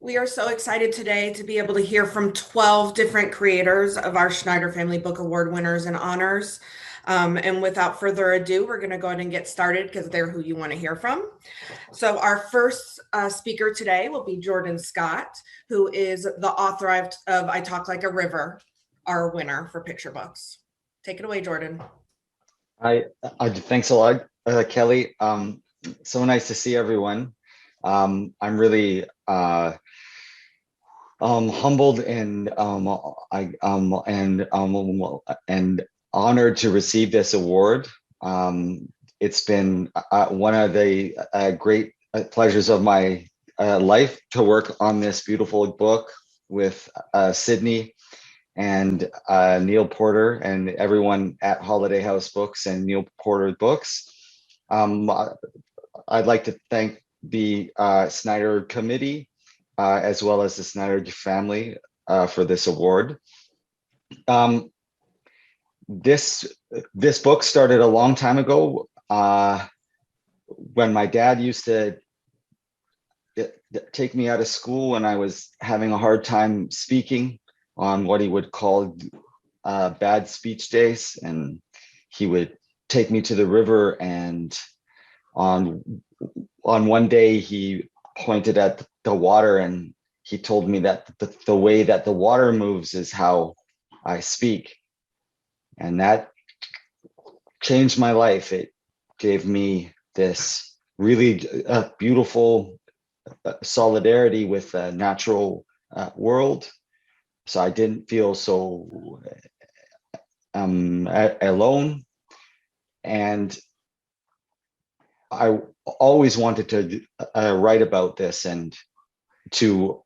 We are so excited today to be able to hear from 12 different creators of our Schneider Family Book Award winners and honors. And without further ado, we're going to go ahead and get started because they're who you want to hear from. So, our first speaker today will be Jordan Scott, who is the author of I Talk Like a River, our winner for picture books. Take it away, Jordan. I, Thanks a lot, Kelly. So nice to see everyone. I'm really humbled and honored to receive this award. It's been one of the great pleasures of my life to work on this beautiful book with Sydney and Neil Porter and everyone at Holiday House Books and Neil Porter Books. I'd like to thank the Schneider Committee as well as the Schneider family for this award. This book started a long time ago when my dad used to take me out of school when I was having a hard time speaking on what he would call bad speech days, and he would take me to the river, and on one day he pointed at the water and he told me that the way that the water moves is how I speak, and that changed my life. It gave me this really beautiful solidarity with the natural world, so I didn't feel so alone. And I always wanted to write about this and to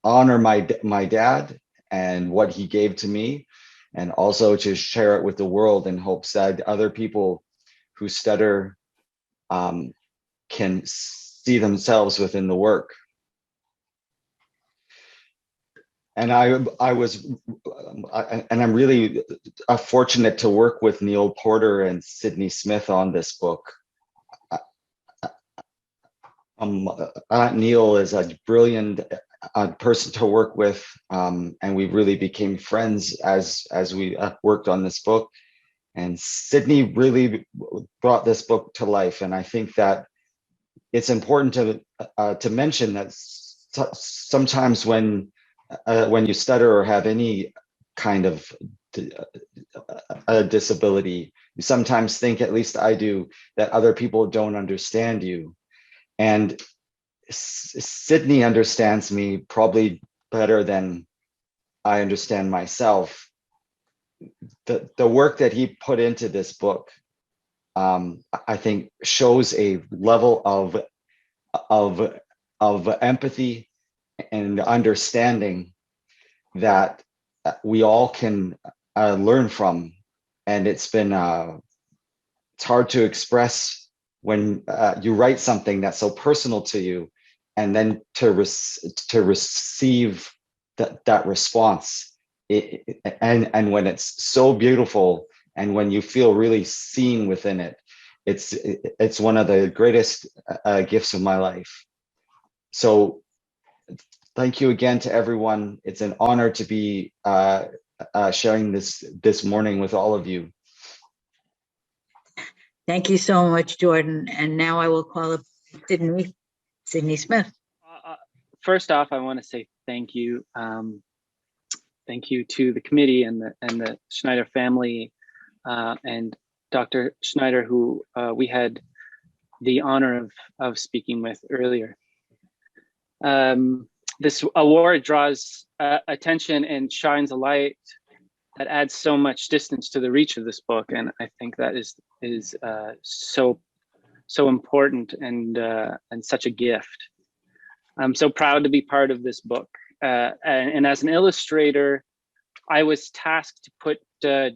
honor my dad and what he gave to me, and also to share it with the world in hopes that other people who stutter can see themselves within the work. And I'm really fortunate to work with Neil Porter and Sydney Smith on this book. Neil is a brilliant person to work with, and we really became friends as we worked on this book. And Sydney really brought this book to life, and I think that it's important to mention that sometimes when you stutter or have any kind of a disability, you sometimes think, at least I do, that other people don't understand you. And Sydney understands me probably better than I understand myself. The work that he put into this book, I think, shows a level of empathy and understanding that we all can learn from. And it's hard to express when you write something that's so personal to you, and then to receive that response, and when it's so beautiful, and when you feel really seen within it, it's one of the greatest gifts of my life. So thank you again to everyone. It's an honor to be sharing this morning with all of you. Thank you so much, Jordan. And now I will call up Sydney Smith. First off, I want to say thank you. Thank you to the committee and the Schneider family and Dr. Schneider, who we had the honor of speaking with earlier. This award draws attention and shines a light that adds so much distance to the reach of this book, and I think that is so important and such a gift. I'm so proud to be part of this book, and as an illustrator, I was tasked to put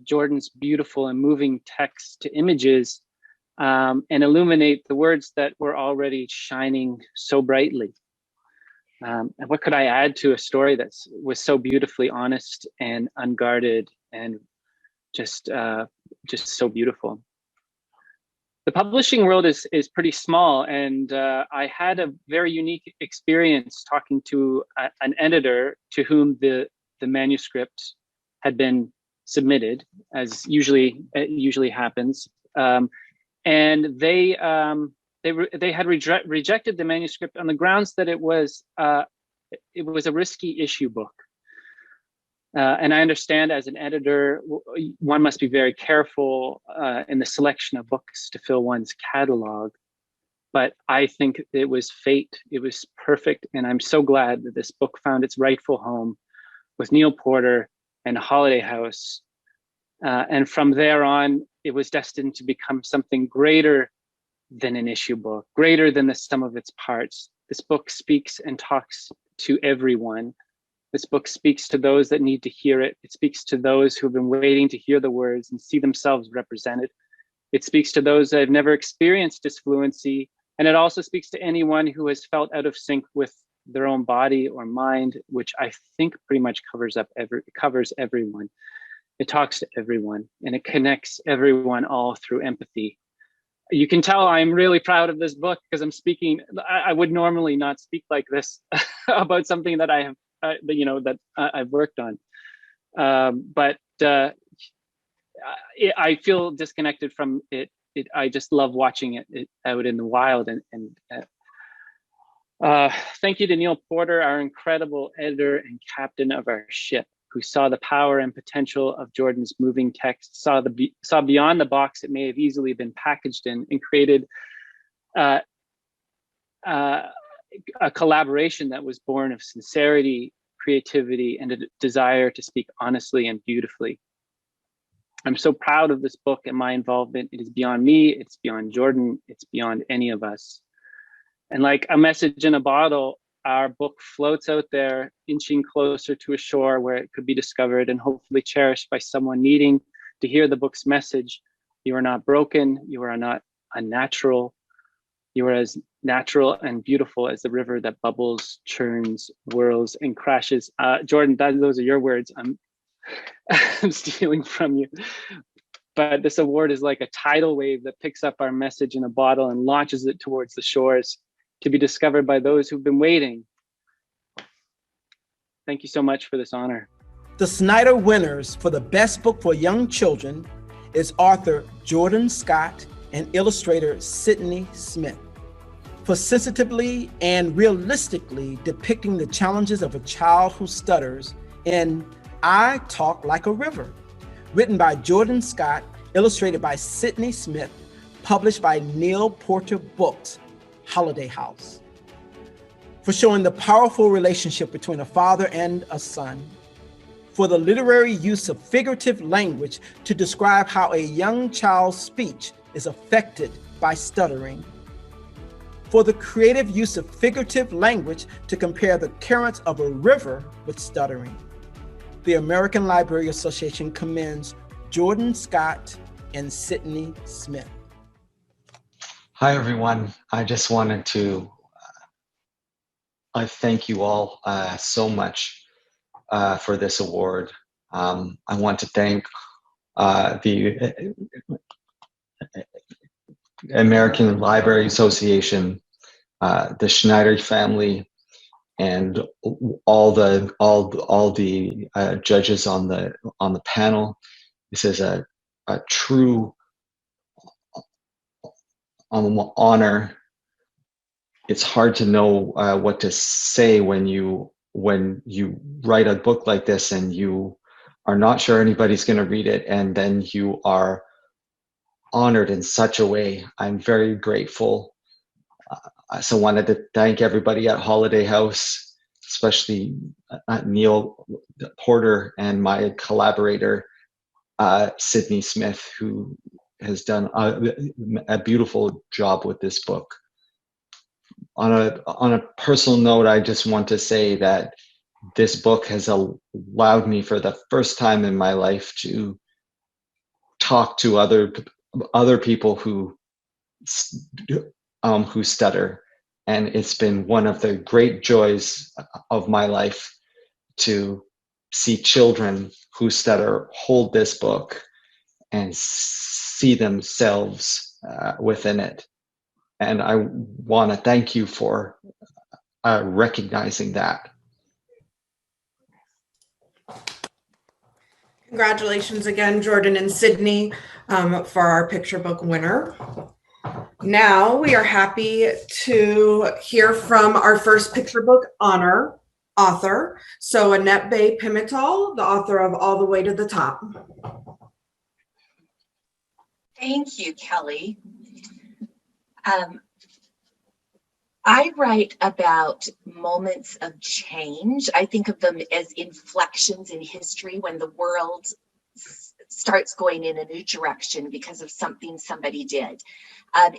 Jordan's beautiful and moving text to images and illuminate the words that were already shining so brightly. And what could I add to a story that was so beautifully honest and unguarded and just so beautiful? the publishing world is pretty small, and I had a very unique experience talking to an editor to whom the manuscript had been submitted, as usually happens, and they had rejected the manuscript on the grounds that it was a risky issue book. And I understand as an editor, one must be very careful in the selection of books to fill one's catalog. But I think it was fate. It was perfect. And I'm so glad that this book found its rightful home with Neil Porter and Holiday House. And from there on, it was destined to become something greater than an issue book, greater than the sum of its parts. This book speaks and talks to everyone. This book speaks to those that need to hear it. It speaks to those who have been waiting to hear the words and see themselves represented. It speaks to those that have never experienced disfluency. And it also speaks to anyone who has felt out of sync with their own body or mind, which I think pretty much covers everyone. It talks to everyone, and it connects everyone all through empathy. You can tell I'm really proud of this book because I'm speaking. I would normally not speak like this about something that I have, that I've worked on. But I feel disconnected from it. I just love watching it out in the wild. And thank you to Neil Porter, our incredible editor and captain of our ship, who saw the power and potential of Jordan's moving text, saw beyond the box it may have easily been packaged in, and created a collaboration that was born of sincerity, creativity, and a desire to speak honestly and beautifully. I'm so proud of this book and my involvement. It is beyond me, it's beyond Jordan, it's beyond any of us. And like a message in a bottle, our book floats out there, inching closer to a shore where it could be discovered and hopefully cherished by someone needing to hear the book's message. You are not broken, you are not unnatural. You are as natural and beautiful as the river that bubbles, churns, whirls, and crashes. Jordan, those are your words. I'm stealing from you. But this award is like a tidal wave that picks up our message in a bottle and launches it towards the shores to be discovered by those who've been waiting. Thank you so much for this honor. The Schneider winners for the best book for young children is author Jordan Scott and illustrator Sydney Smith, for sensitively and realistically depicting the challenges of a child who stutters in I Talk Like a River, written by Jordan Scott, illustrated by Sydney Smith, published by Neil Porter Books, Holiday House. For showing the powerful relationship between a father and a son, for the literary use of figurative language to describe how a young child's speech is affected by stuttering, for the creative use of figurative language to compare the currents of a river with stuttering. The American Library Association commends Jordan Scott and Sydney Smith. Hi, everyone. I just wanted to I thank you all so much for this award. I want to thank the American Library Association, the Schneider family, and all the judges on the panel. This is a true honor. It's hard to know what to say when you write a book like this and you are not sure anybody's going to read it, and then you are honored in such a way. I'm very grateful. So wanted to thank everybody at Holiday House, especially Neil Porter and my collaborator, Sydney Smith, who has done a beautiful job with this book. On a personal note, I just want to say that this book has allowed me for the first time in my life to talk to other people who stutter, and it's been one of the great joys of my life to see children who stutter hold this book and see themselves within it. And I want to thank you for recognizing that. Congratulations again, Jordan and Sydney, for our picture book winner. Now we are happy to hear from our first picture book author. So Annette Bay Pimentol, the author of All the Way to the Top. Thank you, Kelly. I write about moments of change. I think of them as inflections in history when the world starts going in a new direction because of something somebody did.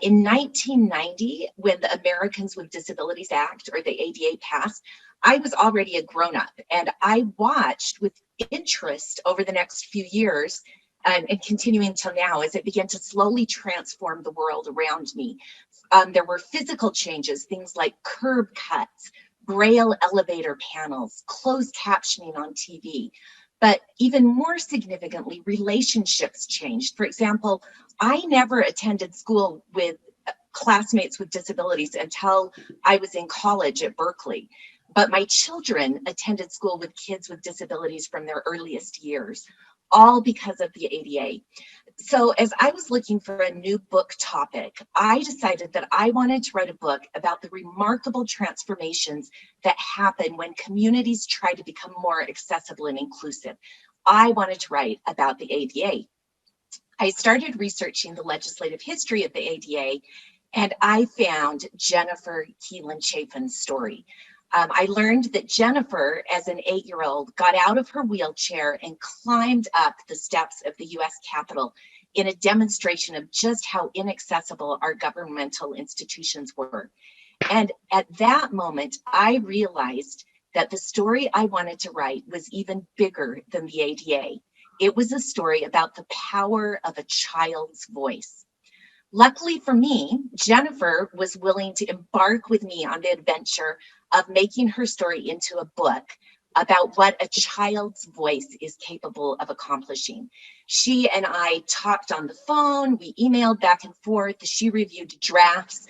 In 1990, when the Americans with Disabilities Act, or the ADA, passed, I was already a grown-up, and I watched with interest over the next few years and continuing until now as it began to slowly transform the world around me. There were physical changes, things like curb cuts, braille elevator panels, closed captioning on TV. But even more significantly, relationships changed. For example, I never attended school with classmates with disabilities until I was in college at Berkeley. But my children attended school with kids with disabilities from their earliest years, all because of the ADA. So as I was looking for a new book topic, I decided that I wanted to write a book about the remarkable transformations that happen when communities try to become more accessible and inclusive. I wanted to write about the ADA. I started researching the legislative history of the ADA, and I found Jennifer Keelan Chafin's story. I learned that Jennifer, as an 8-year-old, got out of her wheelchair and climbed up the steps of the US Capitol in a demonstration of just how inaccessible our governmental institutions were. And at that moment, I realized that the story I wanted to write was even bigger than the ADA. It was a story about the power of a child's voice. Luckily for me, Jennifer was willing to embark with me on the adventure of making her story into a book about what a child's voice is capable of accomplishing. She and I talked on the phone, we emailed back and forth, she reviewed drafts.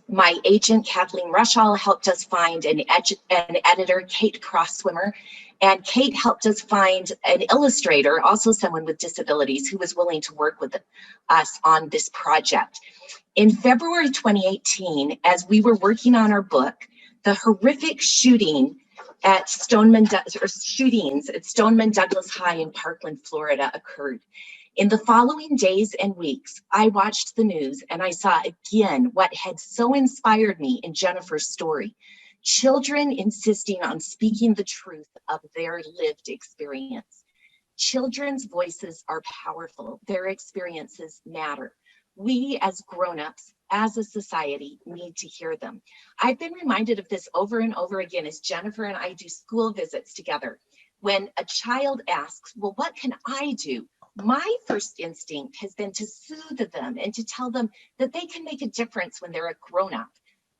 My agent, Kathleen Rushall, helped us find an editor, Kate Crosswimmer, and Kate helped us find an illustrator, also someone with disabilities, who was willing to work with us on this project. In February 2018, as we were working on our book, the horrific shootings at Stoneman Douglas High in Parkland, Florida occurred. In the following days and weeks, I watched the news and I saw again what had so inspired me in Jennifer's story: children insisting on speaking the truth of their lived experience. Children's voices are powerful. Their experiences matter. We as grown-ups, as a society, need to hear them. I've been reminded of this over and over again as Jennifer and I do school visits together. When a child asks, well, what can I do? My first instinct has been to soothe them and to tell them that they can make a difference when they're a grown-up.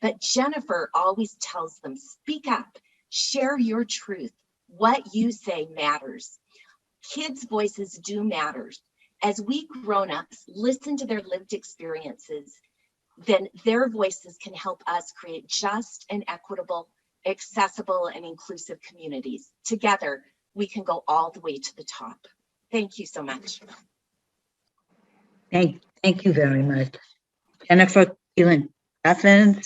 But Jennifer always tells them, speak up, share your truth. What you say matters. Kids' voices do matter. As we grown-ups listen to their lived experiences, then their voices can help us create just and equitable, accessible, and inclusive communities. Together, we can go all the way to the top. Thank you so much. Thank you very much. Jennifer Keelan Chafin,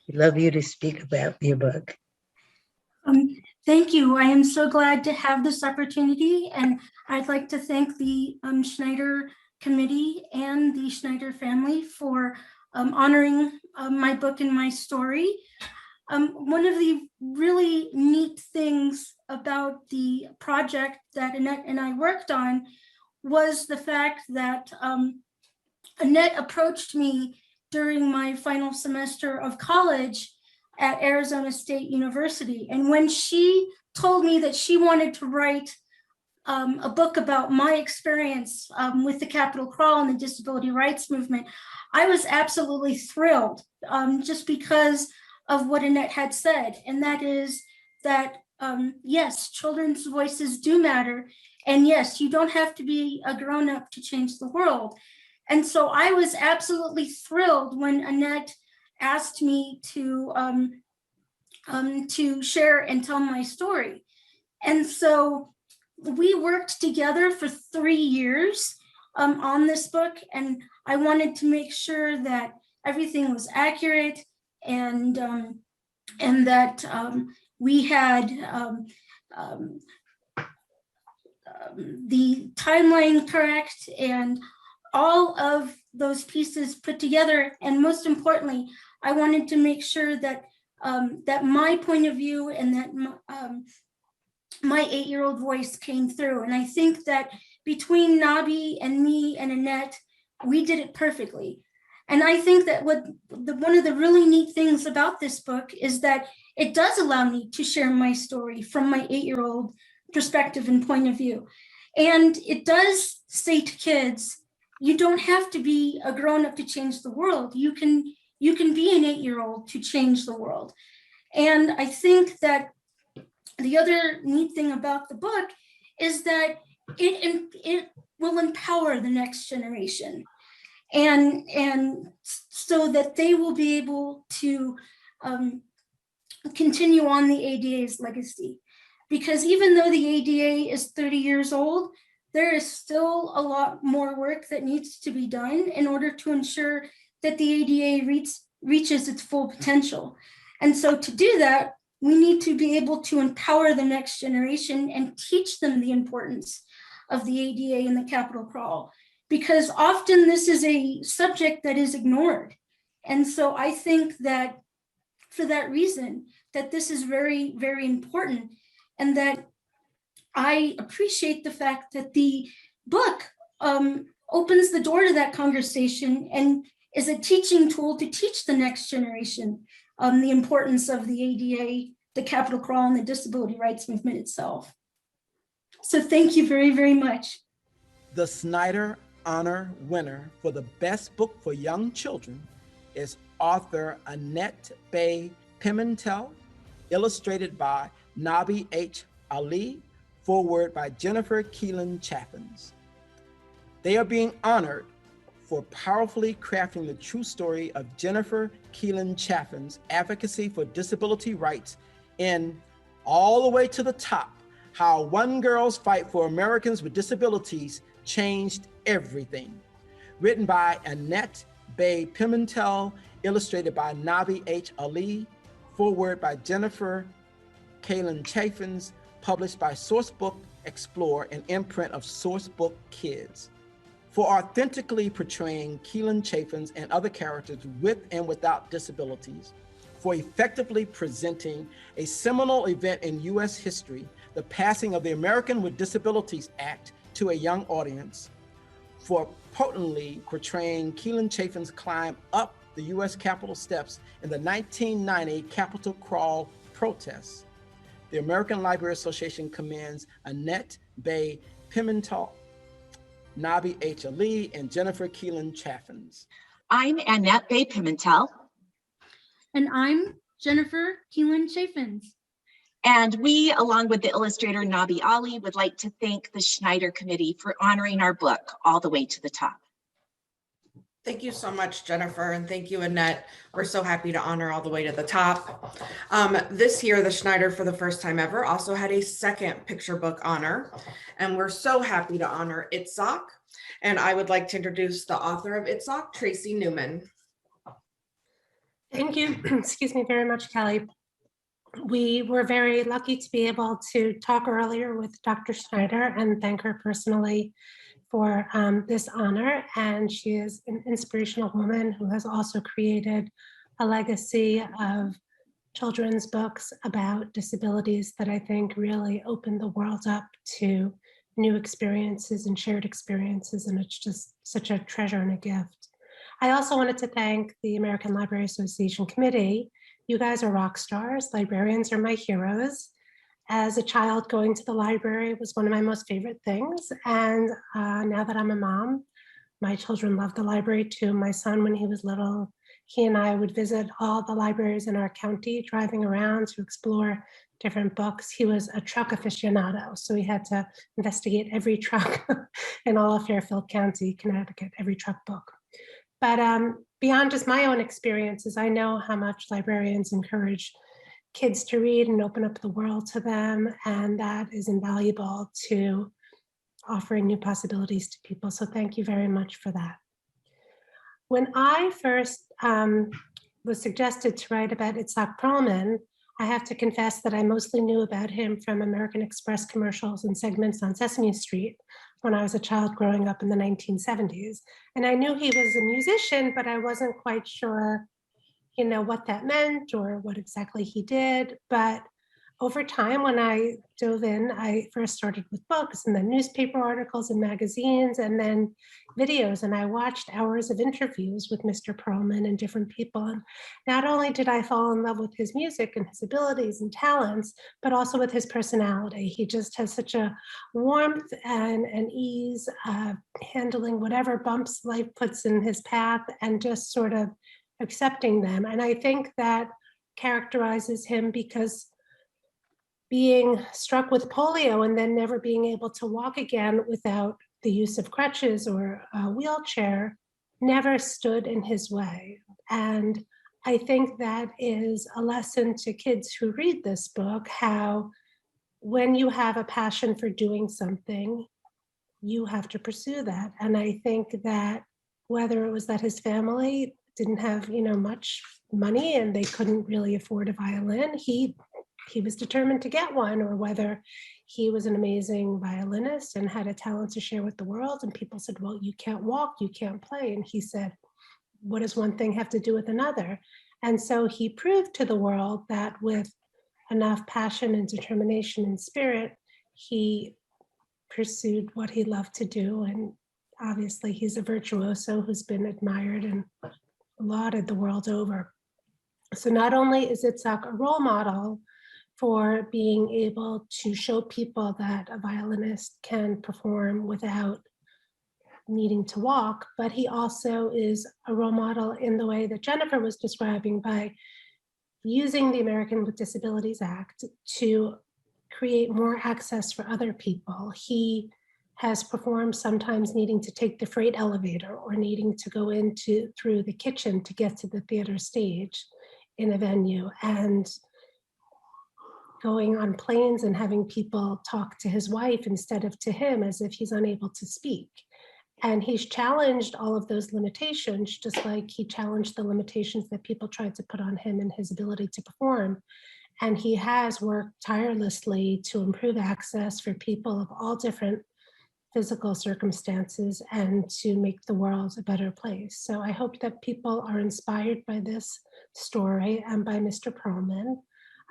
we'd love you to speak about your book. Thank you. I am so glad to have this opportunity, and I'd like to thank the Schneider Committee and the Schneider family for honoring my book and my story. One of the really neat things about the project that Annette and I worked on was the fact that Annette approached me during my final semester of college at Arizona State University. And when she told me that she wanted to write a book about my experience with the Capitol Crawl and the disability rights movement, I was absolutely thrilled, just because of what Annette had said. And that is that, yes, children's voices do matter. And yes, you don't have to be a grown-up to change the world. And so I was absolutely thrilled when Annette asked me to share and tell my story. And so we worked together for 3 years on this book, and I wanted to make sure that everything was accurate and that we had the timeline correct and all of those pieces put together. And most importantly, I wanted to make sure that that my point of view and that my 8-year-old voice came through. And I think that between Nabi and me and Annette, we did it perfectly. And I think that one of the really neat things about this book is that it does allow me to share my story from my 8-year-old perspective and point of view. And it does say to kids, you don't have to be a grown-up to change the world. You can be an 8-year-old to change the world. And I think that the other neat thing about the book is that it will empower the next generation, and so that they will be able to continue on the ADA's legacy. Because even though the ADA is 30 years old, there is still a lot more work that needs to be done in order to ensure that the ADA reaches its full potential. And so to do that, we need to be able to empower the next generation and teach them the importance of the ADA and the Capitol Crawl, because often this is a subject that is ignored. And so I think that for that reason, that this is very, very important, and that I appreciate the fact that the book opens the door to that conversation and is a teaching tool to teach the next generation the importance of the ADA, the Capitol Crawl, and the disability rights movement itself. So thank you very, very much. The Schneider Honor winner for the best book for young children is author Annette Bay Pimentol, illustrated by Nabi H. Ali, foreword by Jennifer Keelan Chaffins. They are being honored for powerfully crafting the true story of Jennifer Keelan Chaffin's advocacy for disability rights in All the Way to the Top, How One Girl's Fight for Americans with Disabilities Changed Everything. Written by Annette Bay Pimentol, illustrated by Nabi H. Ali, foreword by Jennifer Keelan Chaffins, published by Sourcebook Explorer, an imprint of Sourcebook Kids. For authentically portraying Keelan Chaffins and other characters with and without disabilities, for effectively presenting a seminal event in U.S. history, the passing of the American with Disabilities Act, to a young audience, for potently portraying Keelan Chaffin's climb up the U.S. Capitol steps in the 1990 Capitol Crawl protests. The American Library Association commends Annette Bay Pimentol, Nabi H. Ali, and Jennifer Keelan Chaffins. I'm Annette Bay Pimentol. And I'm Jennifer Keelan Chaffins. And we, along with the illustrator Nabi Ali, would like to thank the Schneider Committee for honoring our book All the Way to the Top. Thank you so much, Jennifer, and thank you, Annette. We're so happy to honor All the Way to the Top. This year, the Schneider, for the first time ever, also had a second picture book honor, and we're so happy to honor Itzhak. And I would like to introduce the author of Itzhak, Tracy Newman. Thank you, excuse me very much, Kelly. We were very lucky to be able to talk earlier with Dr. Schneider and thank her personally for this honor. And she is an inspirational woman who has also created a legacy of children's books about disabilities that I think really opened the world up to new experiences and shared experiences. And it's just such a treasure and a gift. I also wanted to thank the American Library Association Committee. You guys are rock stars. Librarians are my heroes. As a child, going to the library was one of my most favorite things. And now that I'm a mom, my children love the library too. My son, when he was little, he and I would visit all the libraries in our county, driving around to explore different books. He was a truck aficionado, so he had to investigate every truck in all of Fairfield County, Connecticut, every truck book. But beyond just my own experiences, I know how much librarians encourage kids to read and open up the world to them, and that is invaluable to offering new possibilities to people. So thank you very much for that. When I first was suggested to write about Itzhak Perlman, I have to confess that I mostly knew about him from American Express commercials and segments on Sesame Street when I was a child growing up in the 1970s. And I knew he was a musician, but I wasn't quite sure, you know, what that meant or what exactly he did. But over time, when I dove in, I first started with books and then newspaper articles and magazines and then videos. And I watched hours of interviews with Mr. Perlman and different people. And not only did I fall in love with his music and his abilities and talents, but also with his personality. He just has such a warmth and an ease of handling whatever bumps life puts in his path and just sort of accepting them. And I think that characterizes him because being struck with polio and then never being able to walk again without the use of crutches or a wheelchair never stood in his way. And I think that is a lesson to kids who read this book, how when you have a passion for doing something, you have to pursue that. And I think that whether it was that his family didn't have, you know, much money and they couldn't really afford a violin, he was determined to get one, or whether he was an amazing violinist and had a talent to share with the world. And people said, well, you can't walk, you can't play. And he said, what does one thing have to do with another? And so he proved to the world that with enough passion and determination and spirit, he pursued what he loved to do. And obviously he's a virtuoso who's been admired and lauded the world over. So not only is Itzhak a role model for being able to show people that a violinist can perform without needing to walk, but he also is a role model in the way that Jennifer was describing, by using the American with Disabilities Act to create more access for other people. He has performed sometimes needing to take the freight elevator or needing to go through the kitchen to get to the theater stage in a venue, and going on planes and having people talk to his wife instead of to him as if he's unable to speak. And he's challenged all of those limitations, just like he challenged the limitations that people tried to put on him and his ability to perform. And he has worked tirelessly to improve access for people of all different physical circumstances and to make the world a better place. So I hope that people are inspired by this story and by Mr. Perlman.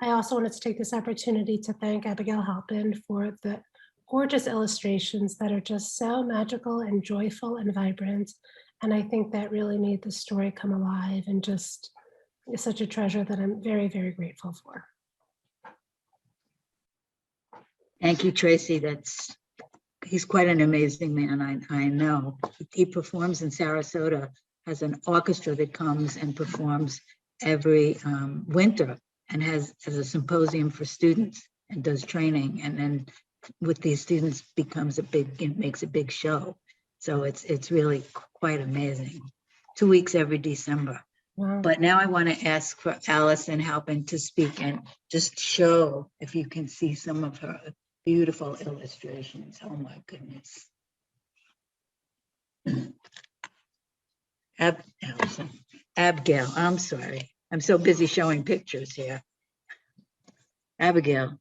I also wanted to take this opportunity to thank Abigail Halpin for the gorgeous illustrations that are just so magical and joyful and vibrant. And I think that really made the story come alive and just is such a treasure that I'm very, very grateful for. Thank you, Tracy. He's quite an amazing man, I know. He performs in Sarasota, has an orchestra that comes and performs every winter, and has a symposium for students and does training, and then with these students makes a big show. So it's really quite amazing. 2 weeks every December. Wow. But now I want to ask for Allison Halpin to speak and just show if you can see some of her beautiful illustrations. Oh my goodness. Allison, Abigail, I'm sorry. I'm so busy showing pictures here. Abigail.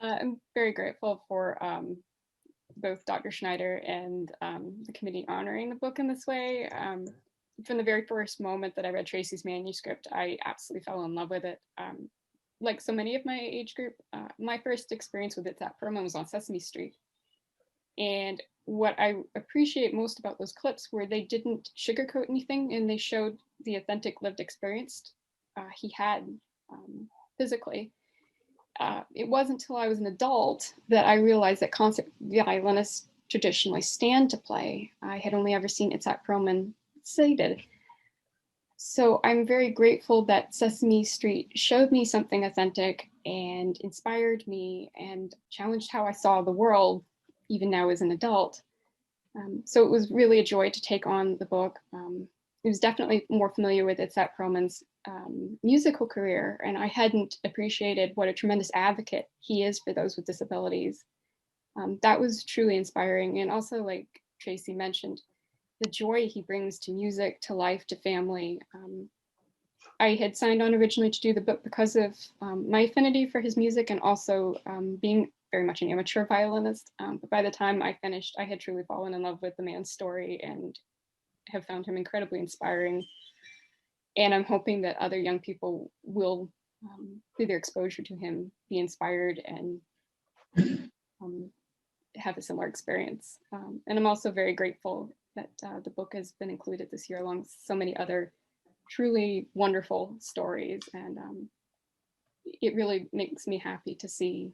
I'm very grateful for both Dr. Schneider and the committee honoring the book in this way. From the very first moment that I read Tracy's manuscript, I absolutely fell in love with it. Like so many of my age group, my first experience with Itzhak Perlman was on Sesame Street. And what I appreciate most about those clips were they didn't sugarcoat anything, and they showed the authentic lived experience he had physically. It wasn't until I was an adult that I realized that concert violinists traditionally stand to play. I had only ever seen Itzhak Perlman seated. So I'm very grateful that Sesame Street showed me something authentic and inspired me and challenged how I saw the world, even now as an adult. So it was really a joy to take on the book. I was definitely more familiar with Itzhak Perlman's musical career, and I hadn't appreciated what a tremendous advocate he is for those with disabilities. That was truly inspiring. And also, like Tracy mentioned, the joy he brings to music, to life, to family. I had signed on originally to do the book because of my affinity for his music and also being very much an amateur violinist. But by the time I finished, I had truly fallen in love with the man's story and have found him incredibly inspiring. And I'm hoping that other young people will, through their exposure to him, be inspired and have a similar experience. And I'm also very grateful that the book has been included this year along with so many other truly wonderful stories. And it really makes me happy to see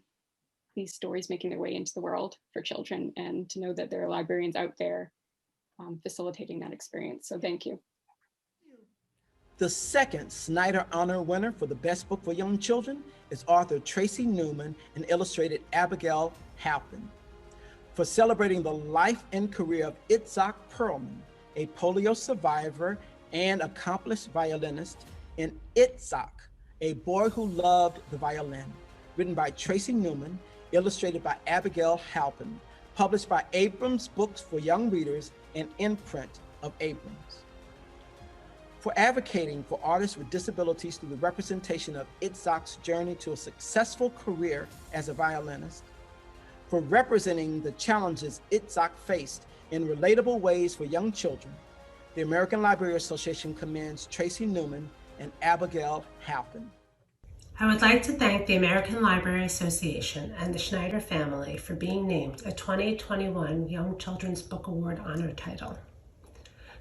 these stories making their way into the world for children and to know that there are librarians out there facilitating that experience. So thank you. The second Schneider Honor winner for the Best Book for Young Children is author Tracy Newman and illustrated Abigail Halpin. For celebrating the life and career of Itzhak Perlman, a polio survivor and accomplished violinist, and Itzhak, a boy who loved the violin, written by Tracy Newman, illustrated by Abigail Halpin, published by Abrams Books for Young Readers and imprint of Abrams. For advocating for artists with disabilities through the representation of Itzhak's journey to a successful career as a violinist, for representing the challenges Itzhak faced in relatable ways for young children, the American Library Association commends Tracy Newman and Abigail Halpin. I would like to thank the American Library Association and the Schneider family for being named a 2021 Young Children's Book Award honor title.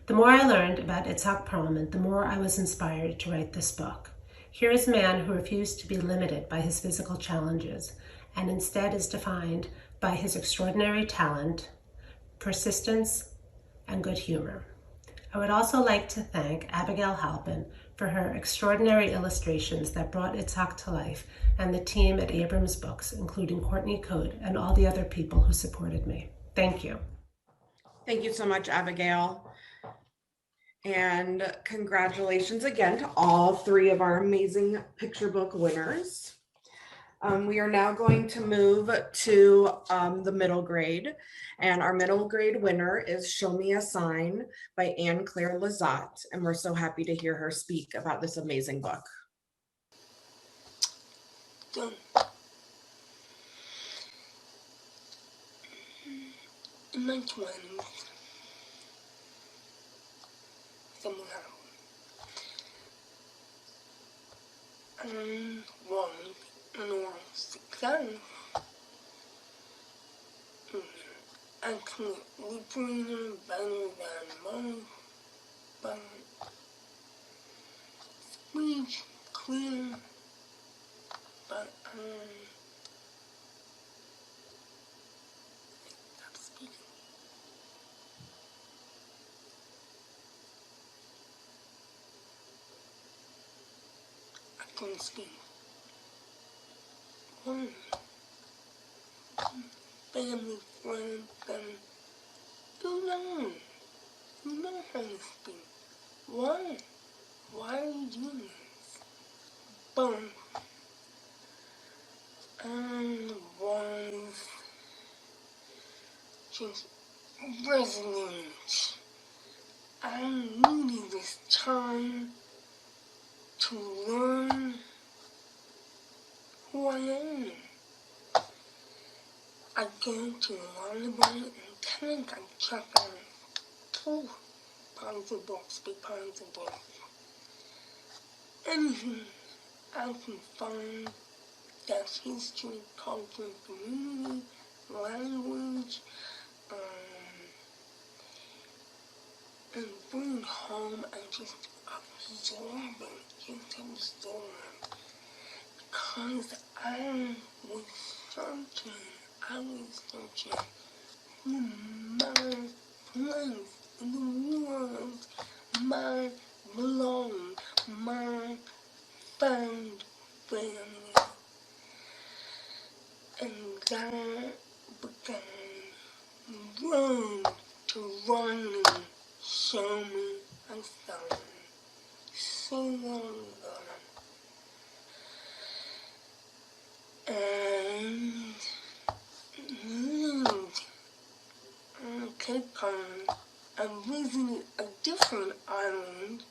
The more I learned about Itzhak Perlman, the more I was inspired to write this book. Here is a man who refused to be limited by his physical challenges and instead is defined by his extraordinary talent, persistence, and good humor. I would also like to thank Abigail Halpin for her extraordinary illustrations that brought Itzhak to life and the team at Abrams Books, including Courtney Code and all the other people who supported me. Thank you. Thank you so much, Abigail. And congratulations again to all three of our amazing picture book winners. We are now going to move to the middle grade, and our middle grade winner is Show Me a Sign by Anne Claire Lazat, and we're so happy to hear her speak about this amazing book. Done. In my 20s, something happened. I wanted an oral success. Actually, liberator better than most, but speech clear, but stop speaking. I couldn't speak. One family friend said, you know how to speak. Why? Why are you doing this? But I was just resolute. I needed this time to learn who I am. I go to the library and tenant and check out 2 pounds of books, 3 pounds of books. Anything I can find that's history, culture, community, language, and bring it home and just absorb it, just absorb it. Because I was searching for my place in the world, my belong, my found family. And that began road to running, show me a sign. So long ago. And lived on Cape Cod. I visited a different island,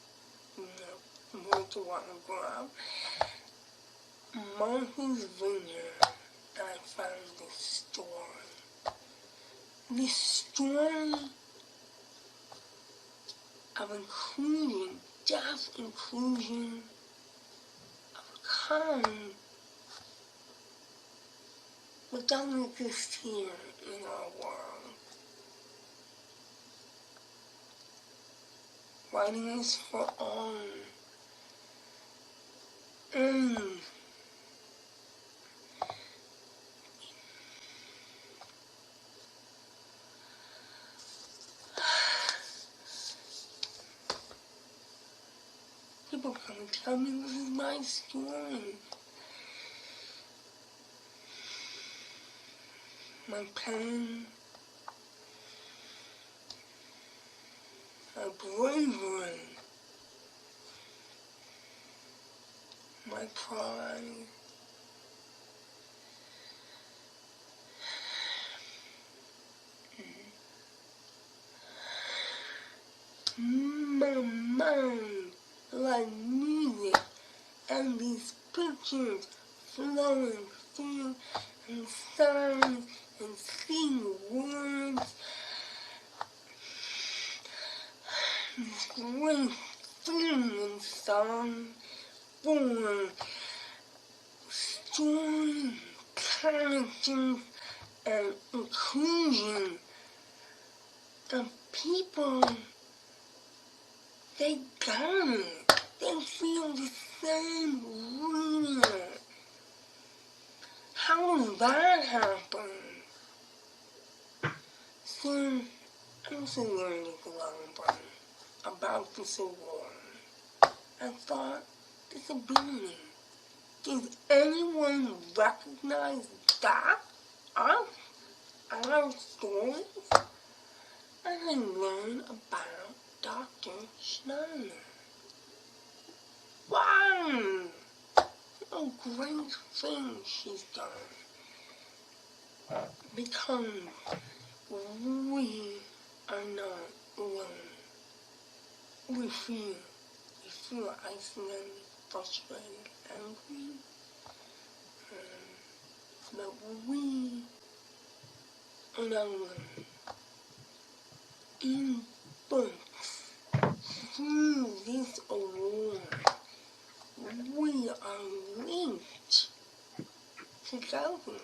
North Watergrove, Martha's Vineyard, and I found this story. This story of inclusion, deaf inclusion of a kind that doesn't exist here in our world. Writing is for all. And people come and tell me this is my story. My pain, my bravery, my pride. My mind like music, and these pictures flowing through, and sounds, and seeing words. This great feeling and song for story, characters, and inclusion of people. They got it. They feel the same reading it. How does that happen? So, I'm so learning about this award. I thought, disability. Does anyone recognize that? Us? Our stories? And I learned about Dr. Schneider. Wow! A great thing she's done. Because we are not alone. We feel isolated, frustrated, angry. But we are not alone. In books, through this award, we are linked together.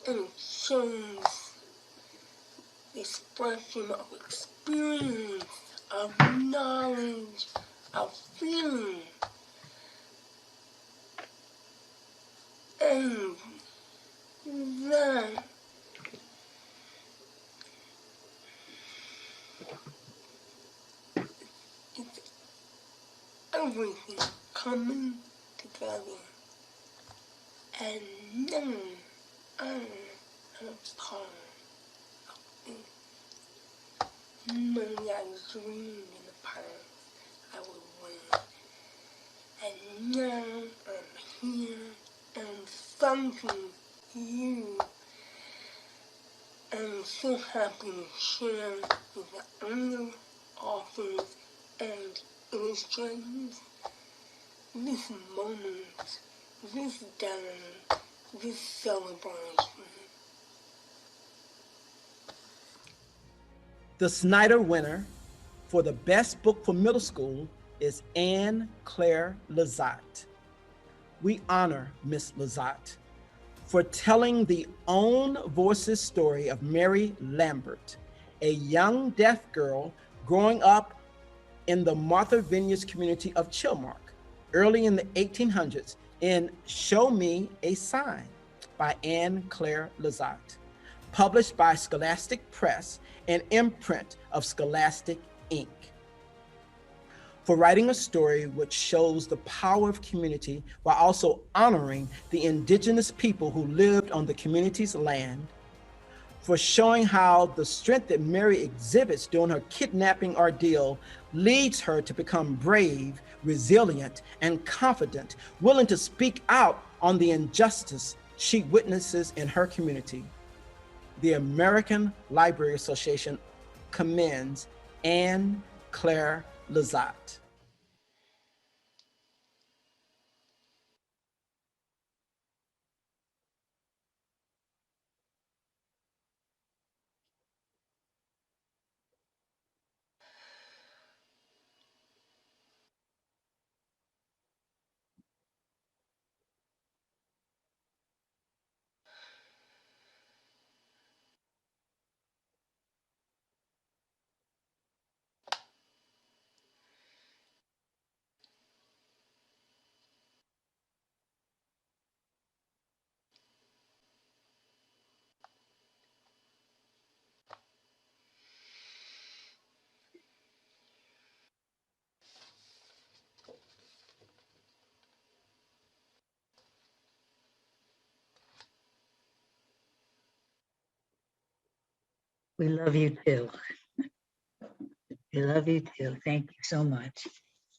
And it shows the expression of experience, of knowledge, of feeling. And that it's everything coming together. And now I am a part of it. Maybe I dreamed in the past I would win. And now I'm here and thanking you. I'm so happy to share with the other authors and illustrators this moment, this day, this celebration. The Schneider winner for the best book for middle school is Anne Claire Lazat. We honor Miss Lazat for telling the own voices story of Mary Lambert, a young deaf girl growing up in the Martha Vineyards community of Chilmark early in the 1800s in Show Me a Sign by Anne Claire Lazat, published by Scholastic Press, an imprint of Scholastic Inc. for writing a story which shows the power of community while also honoring the indigenous people who lived on the community's land, for showing how the strength that Mary exhibits during her kidnapping ordeal leads her to become brave, resilient, and confident, willing to speak out on the injustice she witnesses in her community. The American Library Association commends Anne Claire Lazat. We love you too. We love you too. Thank you so much.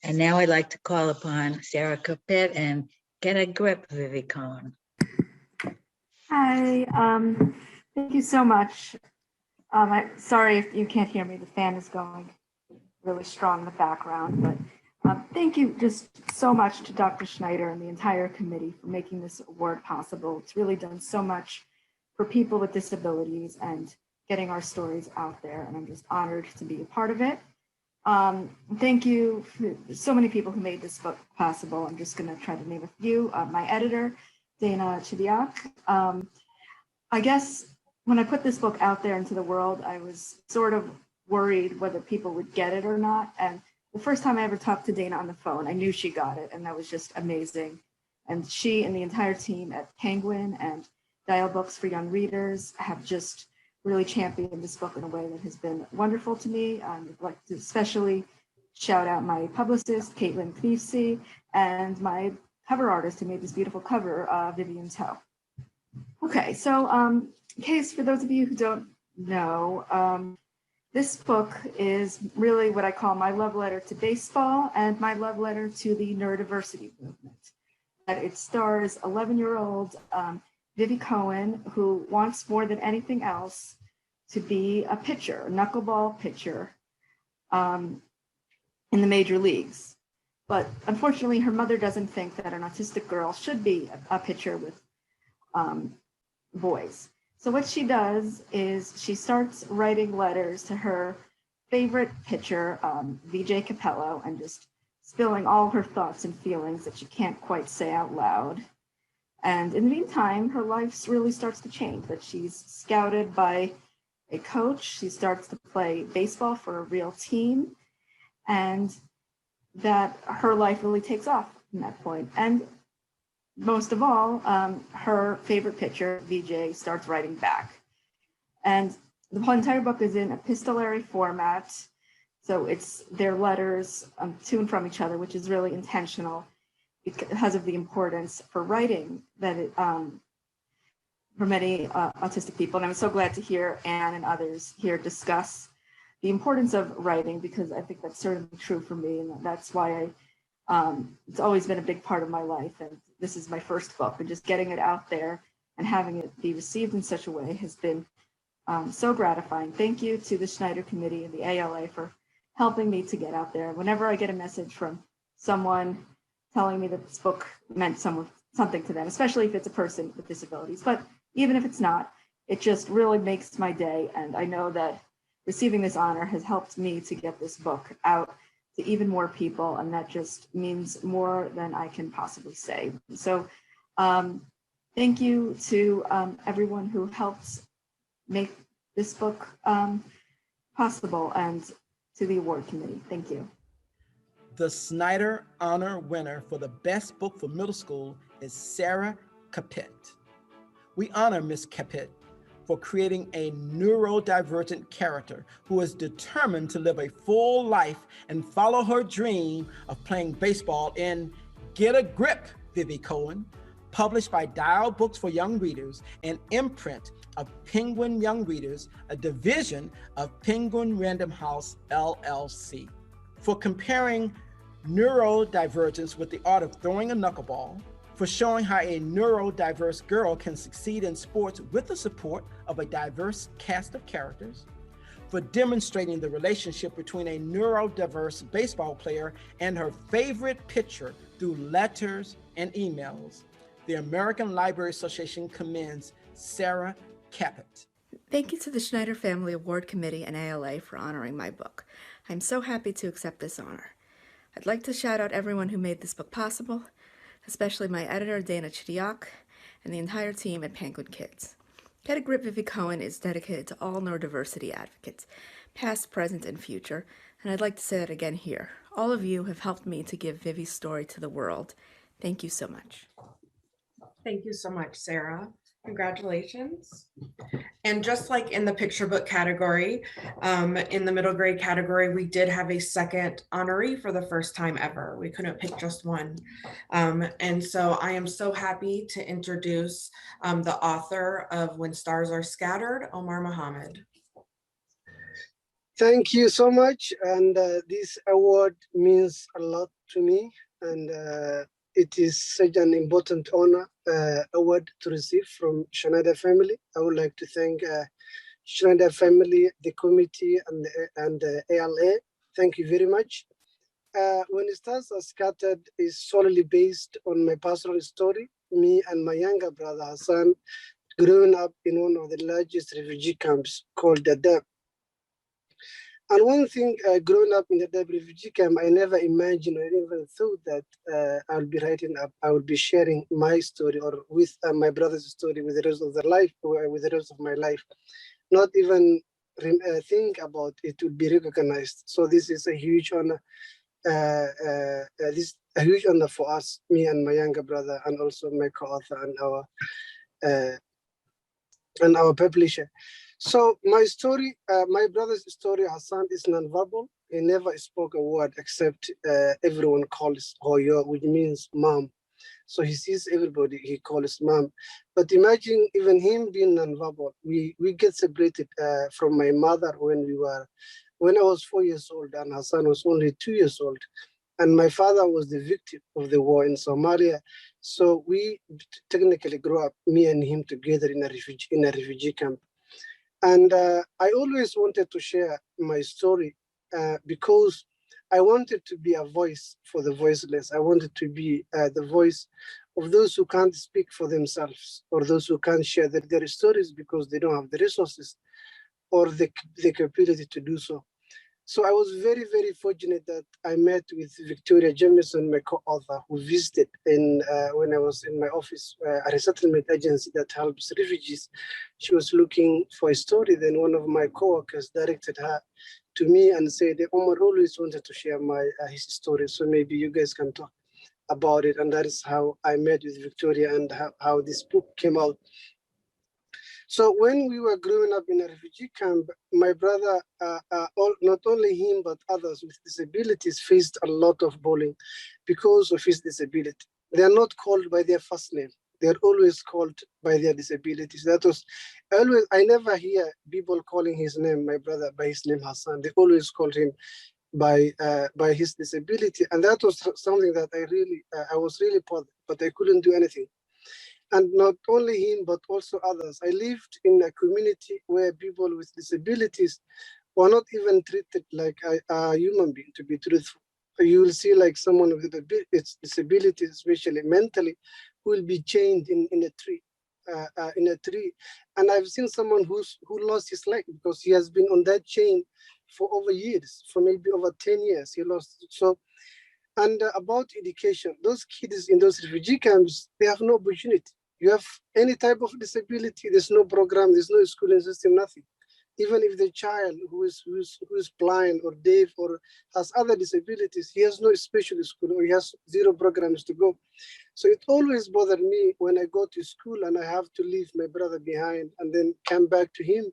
And now I'd like to call upon Sarah Capet and get a grip, Vivi Cohen. Hi, thank you so much. I'm sorry if you can't hear me. The fan is going really strong in the background, but thank you just so much to Dr. Schneider and the entire committee for making this award possible. It's really done so much for people with disabilities and getting our stories out there, and I'm just honored to be a part of it. Thank you for so many people who made this book possible. I'm just going to try to name a few. My editor, Dana Chidiak. I guess when I put this book out there into the world, I was sort of worried whether people would get it or not. And the first time I ever talked to Dana on the phone, I knew she got it, and that was just amazing. And she and the entire team at Penguin and Dial Books for Young Readers have just really championed this book in a way that has been wonderful to me. I'd like to especially shout out my publicist, Caitlin Kniefsey, and my cover artist who made this beautiful cover, Vivian Toe. Okay, so in case for those of you who don't know, this book is really what I call my love letter to baseball and my love letter to the neurodiversity movement. It stars 11-year-old Vivi Cohen, who wants more than anything else to be a pitcher, a knuckleball pitcher in the major leagues. But unfortunately, her mother doesn't think that an autistic girl should be a pitcher with boys. So what she does is she starts writing letters to her favorite pitcher, VJ Capello, and just spilling all her thoughts and feelings that she can't quite say out loud. And in the meantime, her life really starts to change, that she's scouted by a coach. She starts to play baseball for a real team, and that her life really takes off from that point. And most of all, her favorite pitcher, VJ, starts writing back. And the whole entire book is in epistolary format. So it's their letters to and from each other, which is really intentional because of the importance for writing that it, for many autistic people. And I'm so glad to hear Anne and others here discuss the importance of writing, because I think that's certainly true for me. And that's why it's always been a big part of my life. And this is my first book, and just getting it out there and having it be received in such a way has been so gratifying. Thank you to the Schneider Committee and the ALA for helping me to get out there. Whenever I get a message from someone telling me that this book meant something to them, especially if it's a person with disabilities, but even if it's not, it just really makes my day. And I know that receiving this honor has helped me to get this book out to even more people, and that just means more than I can possibly say. So thank you to everyone who helped make this book possible, and to the award committee. Thank you. The Schneider Honor winner for the best book for middle school is Sarah Capet. We honor Ms. Capet for creating a neurodivergent character who is determined to live a full life and follow her dream of playing baseball in Get a Grip, Vivi Cohen, published by Dial Books for Young Readers, an imprint of Penguin Young Readers, a division of Penguin Random House, LLC. For comparing neurodivergence with the art of throwing a knuckleball, for showing how a neurodiverse girl can succeed in sports with the support of a diverse cast of characters, for demonstrating the relationship between a neurodiverse baseball player and her favorite pitcher through letters and emails, the American Library Association commends Sarah Caput. Thank you to the Schneider Family Award Committee and ALA for honoring my book. I'm so happy to accept this honor. I'd like to shout out everyone who made this book possible, especially my editor, Dana Chidiak, and the entire team at Penguin Kids. Get a Grip Vivi Cohen is dedicated to all neurodiversity advocates, past, present, and future, and I'd like to say that again here. All of you have helped me to give Vivi's story to the world. Thank you so much. Thank you so much, Sarah. Congratulations. And just like in the picture book category, in the middle grade category, we did have a second honoree for the first time ever. We couldn't pick just one. And so I am so happy to introduce the author of When Stars Are Scattered, Omar Mohammed. Thank you so much. And this award means a lot to me. And it is such an important honor award to receive from Schneider family. I would like to thank Schneider family, the committee, and the ALA. Thank you very much. When Stars Are Scattered is solely based on my personal story. Me and my younger brother Hassan growing up in one of the largest refugee camps called Dadaab. And one thing, growing up in the Dadaab refugee camp, I never imagined or even thought that I'll be writing up, I will be sharing my story or with my brother's story with the rest of their life, or with the rest of my life. Not even think about it would be recognized. So this is a huge honor. This is a huge honor for us, me and my younger brother, and also my co-author and our publisher. So my story, my brother's story, Hassan, is nonverbal. He never spoke a word except everyone calls Hoyo, which means mom. So he sees everybody, he calls mom. But imagine even him being nonverbal. We get separated from my mother when I was 4 years old and Hassan was only 2 years old. And my father was the victim of the war in Somalia. So we technically grew up, me and him together in a refugee camp. And I always wanted to share my story because I wanted to be a voice for the voiceless. I wanted to be the voice of those who can't speak for themselves, or those who can't share their stories because they don't have the resources or the capability to do so. So I was very, very fortunate that I met with Victoria Jamison, my co-author, who visited when I was in my office, a resettlement agency that helps refugees. She was looking for a story. Then one of my co-workers directed her to me and said, Omar always wanted to share his story, so maybe you guys can talk about it. And that is how I met with Victoria and how this book came out. So when we were growing up in a refugee camp, my brother, not only him, but others with disabilities faced a lot of bullying because of his disability. They are not called by their first name. They are always called by their disabilities. That was always, I never hear people calling his name, my brother, by his name Hassan. They always called him by his disability. And that was something that I was really proud of, but I couldn't do anything. And not only him, but also others. I lived in a community where people with disabilities were not even treated like a human being, to be truthful. You will see like someone with a disability, especially mentally, who will be chained in a tree. And I've seen someone who lost his leg because he has been on that chain for over years, for maybe over 10 years. He lost it. So, and about education, those kids in those refugee camps, they have no opportunity. You have any type of disability, there's no program, there's no schooling system, nothing. even if the child who is blind or deaf or has other disabilities, he has no special school or he has 0 programs to go. So it always bothered me when I go to school and I have to leave my brother behind and then come back to him.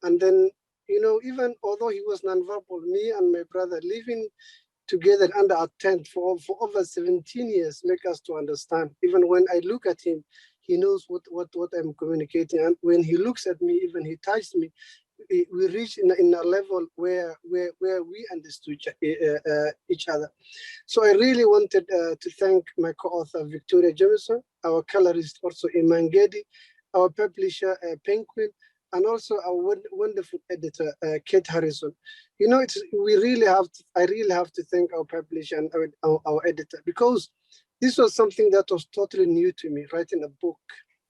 And then, even although he was nonverbal, me and my brother living together under a tent for over 17 years make us to understand. Even when I look at him, he knows what I'm communicating. And when he looks at me, even he touches me, we reach in a level where we understood each other. So I really wanted to thank my co-author, Victoria Jamison, our colorist, also Imangedi, our publisher, Penguin, and also our wonderful editor, Kate Harrison. I really have to thank our publisher and our editor, because this was something that was totally new to me, writing a book.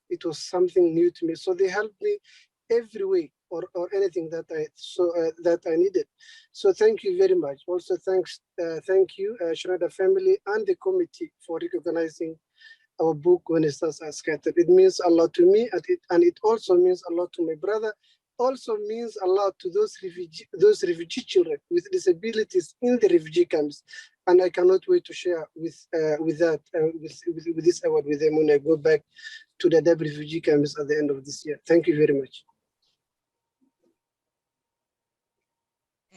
It was something new to me. So they helped me every way or anything that I needed. So thank you very much. Also, thank you, Schneider family and the committee for recognizing our book When Stars Are Scattered. It means a lot to me, and it also means a lot to my brother. Also means a lot to those refugee children with disabilities in the refugee camps, and I cannot wait to share with this award with them when I go back to the refugee camps at the end of this year. Thank you very much.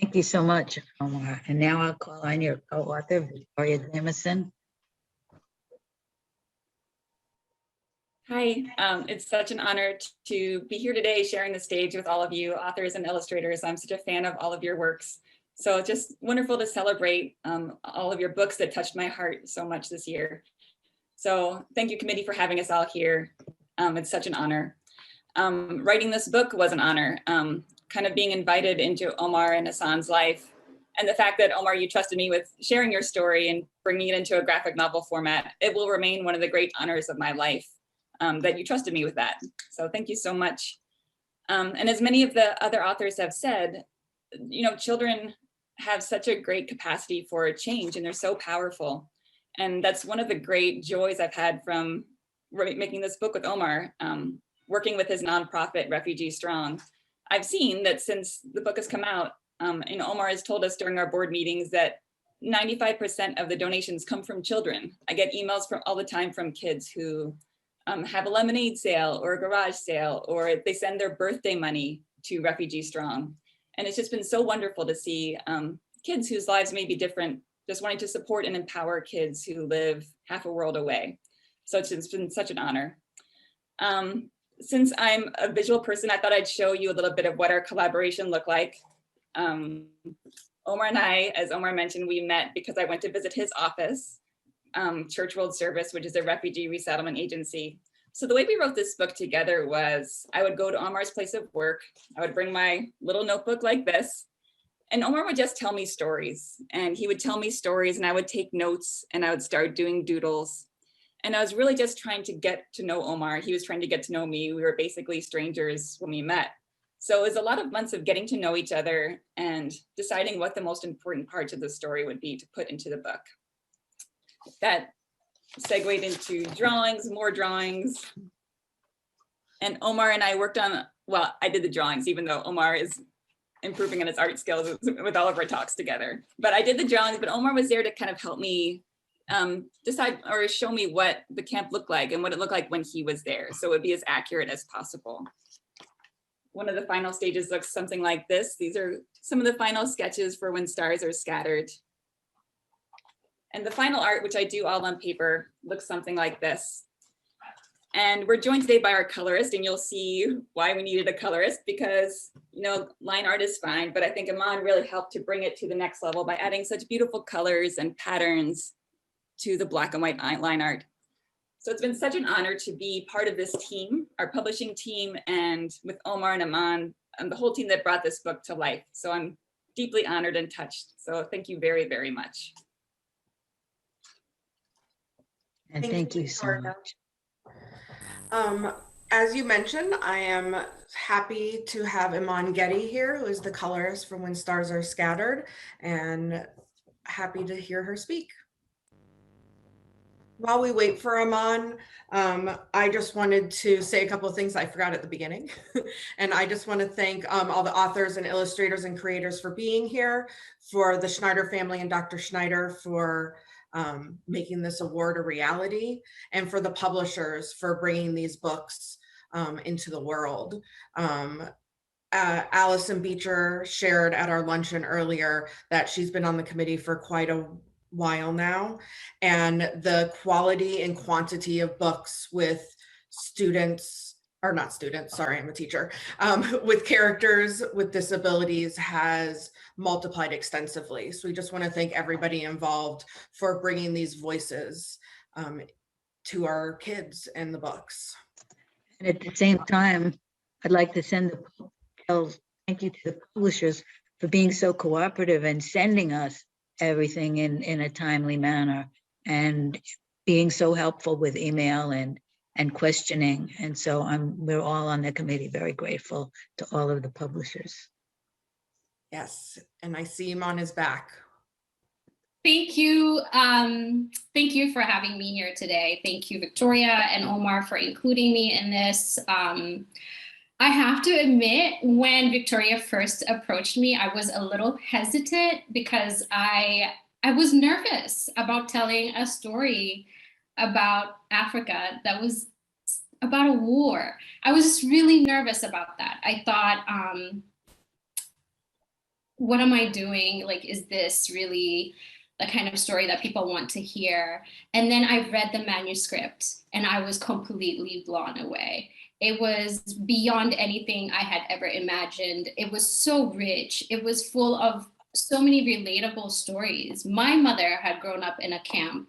Thank you so much, Omar. And now I'll call on your co-author, Victoria Jamison. Hi, it's such an honor to be here today sharing the stage with all of you authors and illustrators. I'm such a fan of all of your works. So just wonderful to celebrate all of your books that touched my heart so much this year. So thank you, committee, for having us all here. It's such an honor. Writing this book was an honor. Kind of being invited into Omar and Hassan's life, and the fact that, Omar, you trusted me with sharing your story and bringing it into a graphic novel format, it will remain one of the great honors of my life. That you trusted me with that. So thank you so much. And as many of the other authors have said, children have such a great capacity for change, and they're so powerful. And that's one of the great joys I've had from making this book with Omar, working with his nonprofit, Refugee Strong. I've seen that since the book has come out, and Omar has told us during our board meetings that 95% of the donations come from children. I get emails all the time from kids who have a lemonade sale or a garage sale, or they send their birthday money to Refugee Strong. And it's just been so wonderful to see kids whose lives may be different, just wanting to support and empower kids who live half a world away. So it's been such an honor. Since I'm a visual person, I thought I'd show you a little bit of what our collaboration looked like. Omar and I, as Omar mentioned, we met because I went to visit his office, Church World Service, which is a refugee resettlement agency. So the way we wrote this book together was I would go to Omar's place of work. I would bring my little notebook like this, and Omar would just tell me stories. And he would tell me stories, and I would take notes, and I would start doing doodles. And I was really just trying to get to know Omar. He was trying to get to know me. We were basically strangers when we met. So it was a lot of months of getting to know each other and deciding what the most important parts of the story would be to put into the book. That segued into drawings, more drawings. And Omar and I worked on, well, I did the drawings, even though Omar is improving on his art skills with all of our talks together. But I did the drawings, but Omar was there to kind of help me decide or show me what the camp looked like and what it looked like when he was there. So it would be as accurate as possible. One of the final stages looks something like this. These are some of the final sketches for When Stars Are Scattered. And the final art, which I do all on paper, looks something like this. And we're joined today by our colorist, and you'll see why we needed a colorist, because, you know, line art is fine, but I think Iman really helped to bring it to the next level by adding such beautiful colors and patterns to the black and white line art. So it's been such an honor to be part of this team, our publishing team, and with Omar and Iman and the whole team that brought this book to life. So I'm deeply honored and touched. So thank you very, very much. And thank you so much. As you mentioned, I am happy to have Iman Getty here, who is the colorist for When Stars Are Scattered, and happy to hear her speak. while we wait for Aman, I just wanted to say a couple of things I forgot at the beginning. And I just want to thank all the authors and illustrators and creators for being here, for the Schneider family and Dr. Schneider for making this award a reality, and for the publishers for bringing these books into the world. Allison Beecher shared at our luncheon earlier that she's been on the committee for quite a while now, and the quality and quantity of books with students, or not students, sorry, I'm a teacher, with characters with disabilities has multiplied extensively. So we just want to thank everybody involved for bringing these voices to our kids and the books. And at the same time, I'd like to send thank you to the publishers for being so cooperative and sending us everything in a timely manner and being so helpful with email and questioning. And so we're all on the committee very grateful to all of the publishers. Yes, and I see him on his back. Thank you. Thank you for having me here today. Thank you, Victoria and Omar, for including me in this. I have to admit, when Victoria first approached me, I was a little hesitant because I was nervous about telling a story about Africa that was about a war. I was just really nervous about that. I thought, what am I doing? Like, is this really the kind of story that people want to hear? And then I read the manuscript and I was completely blown away. It was beyond anything I had ever imagined. It was so rich. It was full of so many relatable stories. My mother had grown up in a camp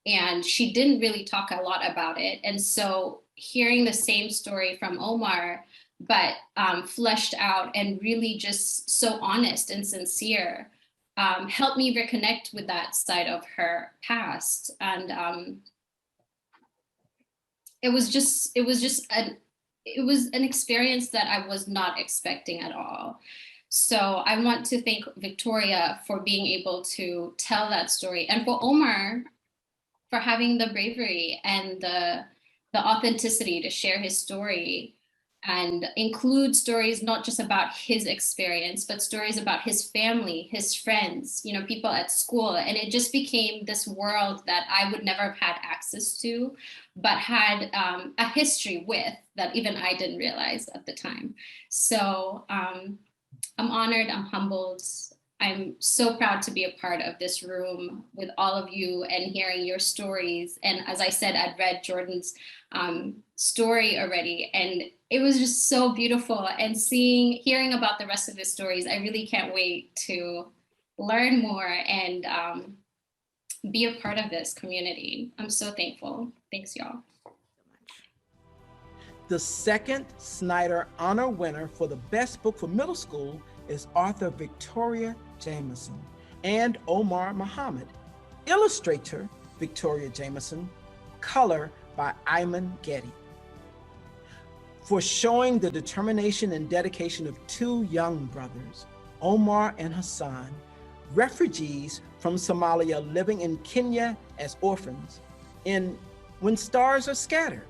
and she didn't really talk a lot about it. And so hearing the same story from Omar, but fleshed out and really just so honest and sincere, helped me reconnect with that side of her past. And it was an experience that I was not expecting at all. So I want to thank Victoria for being able to tell that story, and for Omar for having the bravery and the authenticity to share his story and include stories not just about his experience, but stories about his family, his friends, you know, people at school. And it just became this world that I would never have had access to, but had a history with that even I didn't realize at the time. So I'm honored, I'm humbled. I'm so proud to be a part of this room with all of you and hearing your stories. And as I said, I'd read Jordan's story already, and it was just so beautiful. And hearing about the rest of his stories, I really can't wait to learn more and be a part of this community. I'm so thankful. Thanks, y'all. The second Schneider Honor winner for the best book for middle school is author Victoria Jamison and Omar Muhammad. Illustrator Victoria Jamison, color by Ayman Getty. For showing the determination and dedication of two young brothers, Omar and Hassan, refugees from Somalia living in Kenya as orphans in When Stars Are Scattered,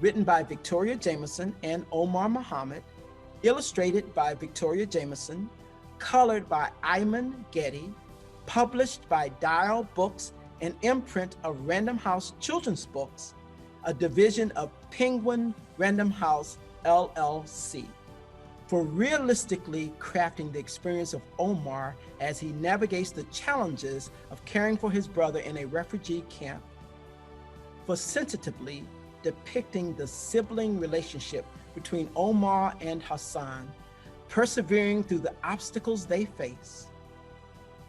written by Victoria Jamison and Omar Muhammad, illustrated by Victoria Jamison, colored by Ayman Getty, published by Dial Books, an imprint of Random House Children's Books, a division of Penguin Random House LLC, for realistically crafting the experience of Omar as he navigates the challenges of caring for his brother in a refugee camp, for sensitively depicting the sibling relationship between Omar and Hassan, persevering through the obstacles they face,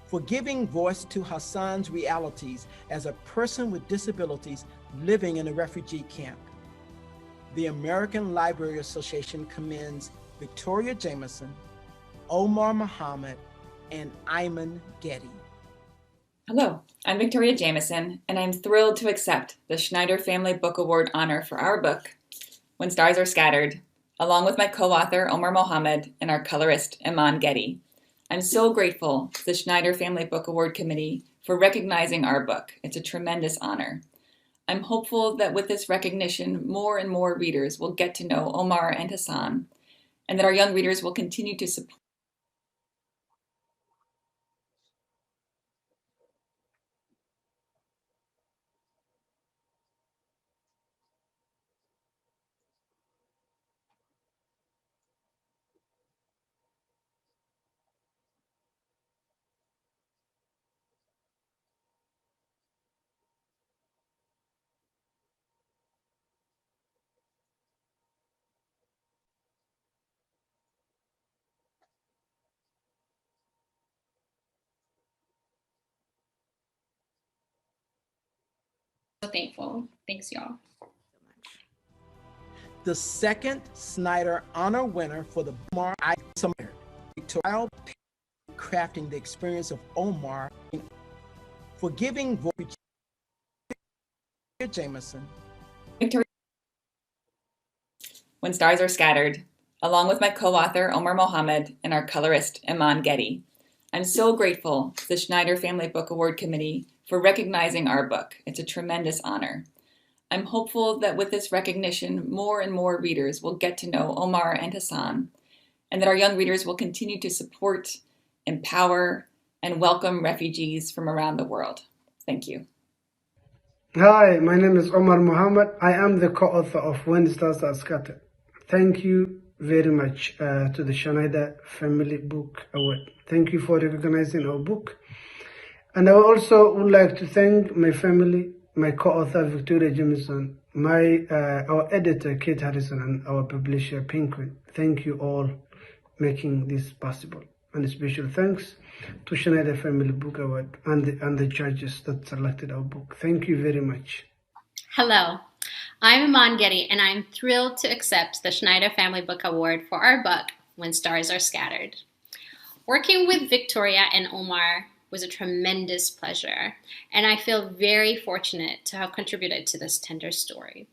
for giving voice to Hassan's realities as a person with disabilities living in a refugee camp. The American Library Association commends Victoria Jamison, Omar Muhammad, and Ayman Getty. Hello, I'm Victoria Jamison, and I'm thrilled to accept the Schneider Family Book Award honor for our book, When Stars Are Scattered, along with my co-author, Omar Mohammed, and our colorist, Ayman Getty. I'm so grateful to the Schneider Family Book Award Committee for recognizing our book. It's a tremendous honor. I'm hopeful that with this recognition, more and more readers will get to know Omar and Hassan, and that our young readers will continue to support So thankful. Thanks, y'all. The second Schneider Honor winner for the Omar Victoria crafting the experience of Omar for giving voice to Jamison. Victoria, When Stars Are Scattered, along with my co-author Omar Mohammed and our colorist Iman Getty. I'm so grateful to the Schneider Family Book Award Committee for recognizing our book. It's a tremendous honor. I'm hopeful that with this recognition, more and more readers will get to know Omar and Hassan, and that our young readers will continue to support, empower, and welcome refugees from around the world. Thank you. Hi, my name is Omar Mohammed. I am the co-author of When Stars Are Scattered. Thank you very much to the Schneider Family Book Award. Thank you for recognizing our book. And I also would like to thank my family, my co-author Victoria Jamison, our editor Kate Harrison, and our publisher Penguin. Thank you all making this possible. And a special thanks to Schneider Family Book Award and the judges that selected our book. Thank you very much. Hello, I'm Iman Getty, and I'm thrilled to accept the Schneider Family Book Award for our book, When Stars Are Scattered. Working with Victoria and Omar was a tremendous pleasure, and I feel very fortunate to have contributed to this tender story.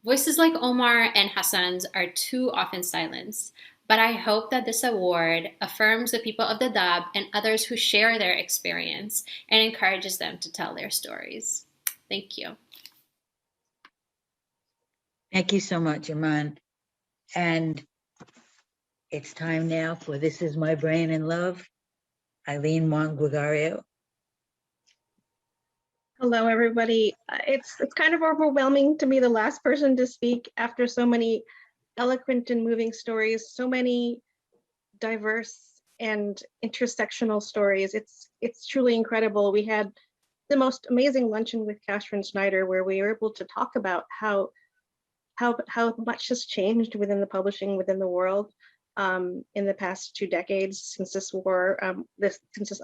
Voices like Omar and Hassan's are too often silenced, but I hope that this award affirms the people of Dadaab and others who share their experience and encourages them to tell their stories. Thank you. Thank you so much, Iman. And it's time now for This Is My Brain in Love. Eileen Wong Gregario. Hello, everybody. It's kind of overwhelming to be the last person to speak after so many eloquent and moving stories, so many diverse and intersectional stories. It's truly incredible. We had the most amazing luncheon with Catherine Schneider, where we were able to talk about how much has changed within the publishing within the world in the past 2 decades since this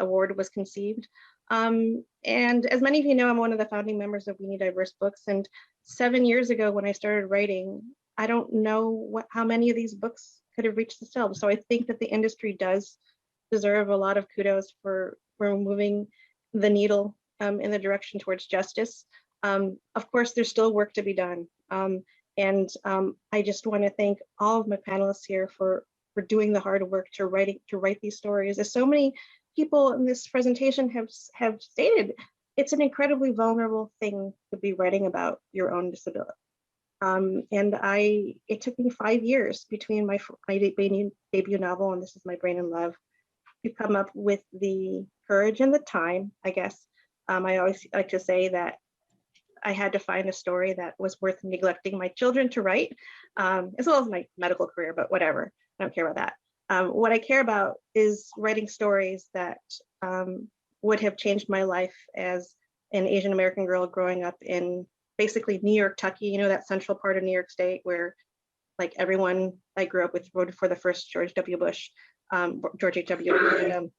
award was conceived. And as many of you know, I'm one of the founding members of We Need Diverse Books. And 7 years ago, when I started writing, I don't know how many of these books could have reached the shelves. So I think that the industry does deserve a lot of kudos for moving the needle in the direction towards justice. Of course, there's still work to be done. And I just want to thank all of my panelists here for doing the hard work to write these stories. As so many people in this presentation have stated, it's an incredibly vulnerable thing to be writing about your own disability. And it took me 5 years between my debut novel and This Is My Brain in Love to come up with the courage and the time, I guess. I always like to say that I had to find a story that was worth neglecting my children to write, as well as my medical career, but whatever, I don't care about that. What I care about is writing stories that would have changed my life as an Asian American girl growing up in basically New York, Tucky, you know, that central part of New York State where like everyone I grew up with voted for the first George W. Bush, George H.W.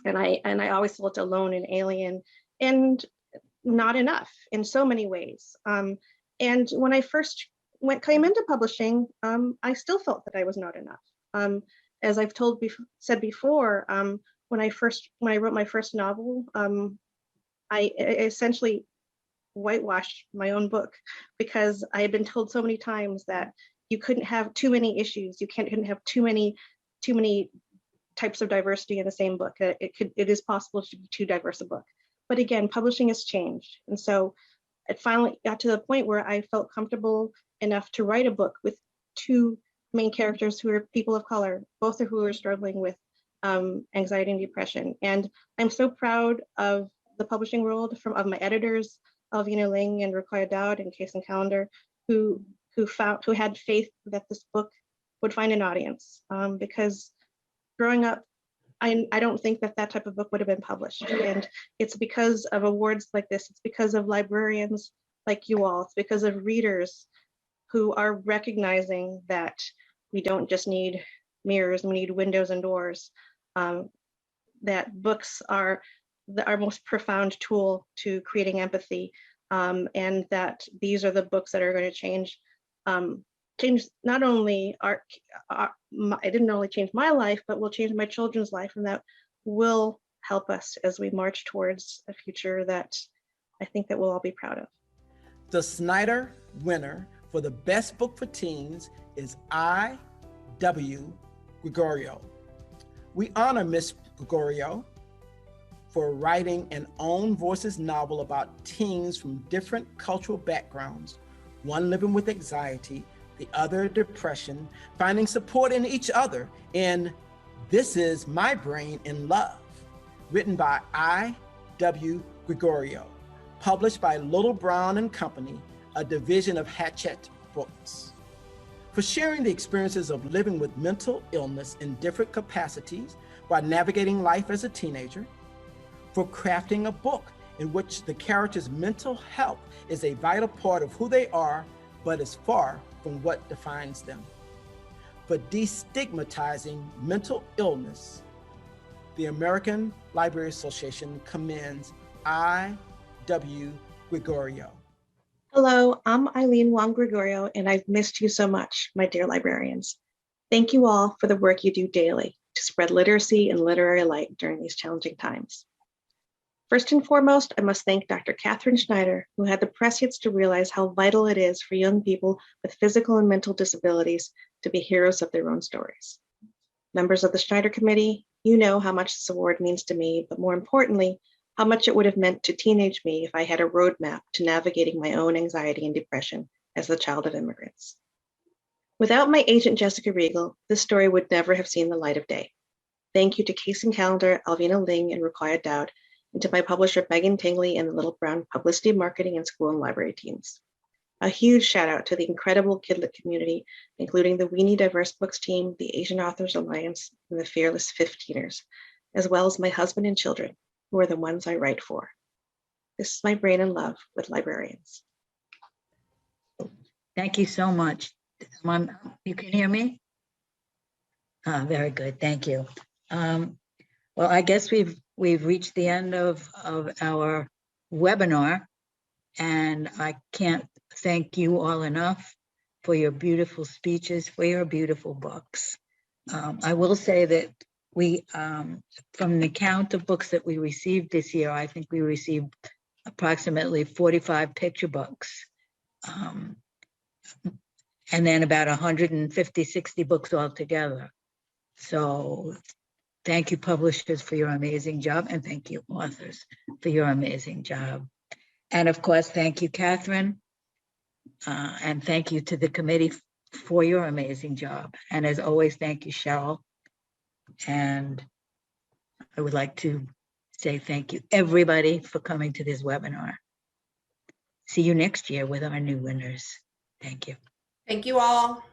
And I always felt alone and alien and not enough in so many ways. And when I first came into publishing, I still felt that I was not enough. As I've said before, when I wrote my first novel, I essentially whitewashed my own book because I had been told so many times that you couldn't have too many issues, you couldn't have too many types of diversity in the same book. It is possible to be too diverse a book. But again, publishing has changed. And so it finally got to the point where I felt comfortable enough to write a book with two main characters who are people of color, both of who are struggling with anxiety and depression. And I'm so proud of the publishing world, of my editors, Alvina Ling and Ruqayya Dowd and Kason Calendar, who had faith that this book would find an audience. Because growing up, I don't think that type of book would have been published. And it's because of awards like this. It's because of librarians like you all. It's because of readers who are recognizing that we don't just need mirrors, we need windows and doors. That books are our most profound tool to creating empathy. And that these are the books that are going to change not only it didn't only change my life, but will change my children's life, and that will help us as we march towards a future that I think that we'll all be proud of. The Schneider winner for the best book for teens is I.W. Gregorio. We honor Miss Gregorio for writing an own voices novel about teens from different cultural backgrounds, one living with anxiety, the other depression, finding support in each other in This Is My Brain in Love, written by I.W. Gregorio, published by Little Brown and Company, a division of Hachette Books. For sharing the experiences of living with mental illness in different capacities while navigating life as a teenager. For crafting a book in which the character's mental health is a vital part of who they are, but is far from what defines them. For destigmatizing mental illness, the American Library Association commends I.W. Gregorio. Hello, I'm Eileen Wong Gregorio, and I've missed you so much, my dear librarians. Thank you all for the work you do daily to spread literacy and literary light during these challenging times. First and foremost, I must thank Dr. Catherine Schneider, who had the prescience to realize how vital it is for young people with physical and mental disabilities to be heroes of their own stories. Members of the Schneider Committee, you know how much this award means to me, but more importantly, how much it would have meant to teenage me if I had a roadmap to navigating my own anxiety and depression as the child of immigrants. Without my agent, Jessica Regal, this story would never have seen the light of day. Thank you to Kason Calendar, Alvina Ling, and Ruqayya Dowd, and to my publisher, Megan Tingley, and the Little Brown Publicity, Marketing, and School and Library teams. A huge shout out to the incredible Kidlit community, including the Weenie Diverse Books team, the Asian Authors Alliance, and the Fearless 15ers, as well as my husband and children, who are the ones I write for. This is my brain in love with librarians. Thank you so much. You can hear me? Very good, thank you. Well, I guess we've reached the end of our webinar, and I can't thank you all enough for your beautiful speeches, for your beautiful books. I will say that we, from the count of books that we received this year, I think we received approximately 45 picture books. And then about 150, 60 books altogether. So thank you, publishers, for your amazing job, and thank you, authors, for your amazing job. And of course, thank you, Catherine, and thank you to the committee for your amazing job. And as always, thank you, Cheryl. And I would like to say thank you, everybody, for coming to this webinar. See you next year with our new winners. Thank you. Thank you all.